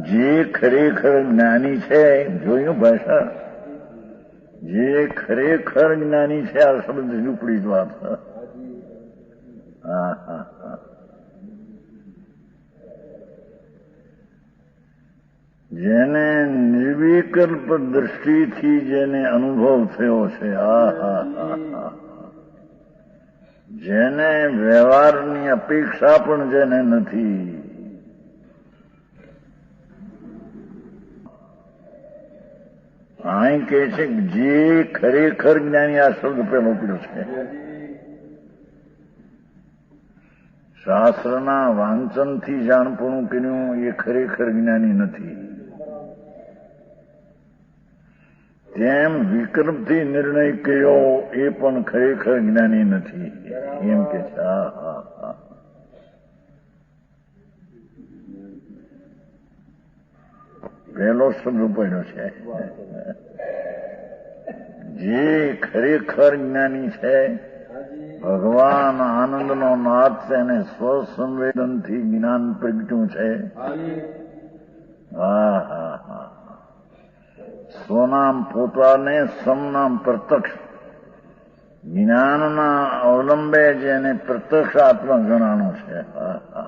જે ખરેખર જ્ઞાની છે, જોયું ભાષા, જે ખરેખર જ્ઞાની છે, આ શબ્દ ઝૂંપડી જ વાત. હા હા હા. જેને નિર્વિકલ્પ દ્રષ્ટિથી જેને અનુભવ થયો છે, જેને વ્યવહારની અપેક્ષા પણ જેને નથી, અહીં કે છે કે જે ખરેખર જ્ઞાની, આ શબ્દ પેલો પીડો છે. શાસ્ત્રના વાંચનથી જાણપણું કર્યું એ ખરેખર જ્ઞાની નથી. તેમ વિકલ્પથી નિર્ણય કર્યો એ પણ ખરેખર જ્ઞાની નથી. એમ કે છે. હા હા હા. પહેલો શબ્દ પડ્યો છે. જે ખરેખર જ્ઞાની છે, ભગવાન આનંદનો નાથ તેને સ્વસંવેદનથી જ્ઞાન પ્રગટ્યું છે. હા હા હા. સ્વનામ પોતાને સમનામ પ્રત્યક્ષ જ્ઞાનના અવલંબે જેને પ્રત્યક્ષ આત્મા ગણાણો છે. હા હા.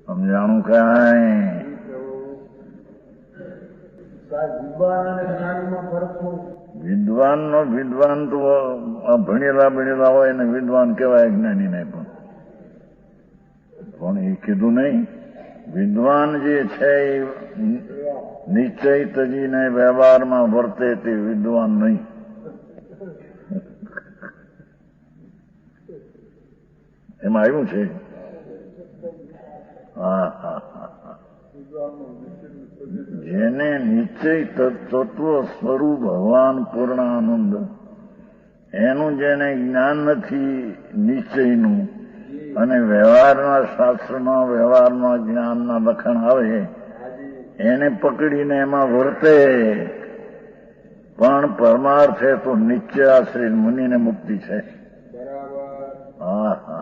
સમજાણું કાંઈ? વિદ્વાન તો ભણેલા હોય ને વિદ્વાન કહેવાય, જ્ઞાની ને પણ એ કીધું નહીં. વિદ્વાન જે છે એ નિશ્ચય તજીને વ્યવહારમાં વર્તે તે વિદ્વાન નહીં. એમાં આવ્યું છે. હા હા હા. જેને નિશ્ચય તત્વ સ્વરૂપ ભગવાન પૂર્ણાનંદ એનું જેને જ્ઞાન નથી નિશ્ચયનું, અને વ્યવહારના શાસ્ત્રના વ્યવહારમાં જ્ઞાનના લખણ આવે એને પકડીને એમાં વર્તે, પણ પરમાર્થે તો નિશ્ચય આશ્રિત મુનિને મુક્તિ છે. હા હા.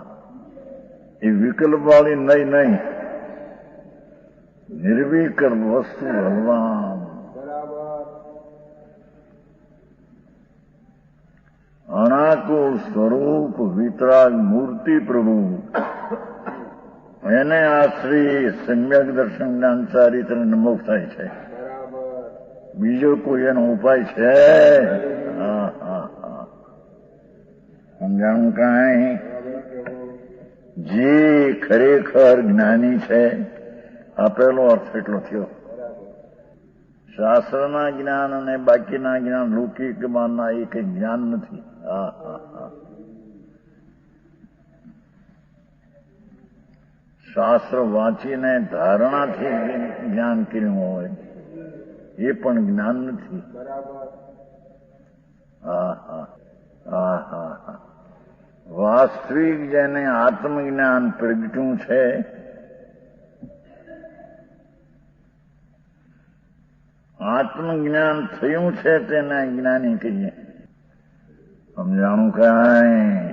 એ વિકલ્પ વાળી નહીં, નિર્વિકલ્પ વસ્તુ ભગવાન. અનાકુળ સ્વરૂપ વિતરાગ મૂર્તિ પ્રભુ, એને આશ્રી સમ્યક દર્શન જ્ઞાન ચારિત્ર મોક્ષ થાય છે. બીજો કોઈ એનો ઉપાય છે? હા હા હા. સમજાણું કાંઈ? જે ખરેખર જ્ઞાની છે, આ પહેલો અર્થ એટલો થયો. શાસ્ત્રના જ્ઞાન અને બાકીના જ્ઞાન લૌકિક માનના એ કઈ જ્ઞાન નથી. હા હા હા. શાસ્ત્ર વાંચીને ધારણાથી જ્ઞાન કર્યું હોય એ પણ જ્ઞાન નથી. હા હા હા હા હા. વાસ્તવિક જેને આત્મજ્ઞાન પ્રગટ્યું છે, આત્મજ્ઞાન થયું છે, તેને જ્ઞાની કહીએ. સમજાણું કાંઈ?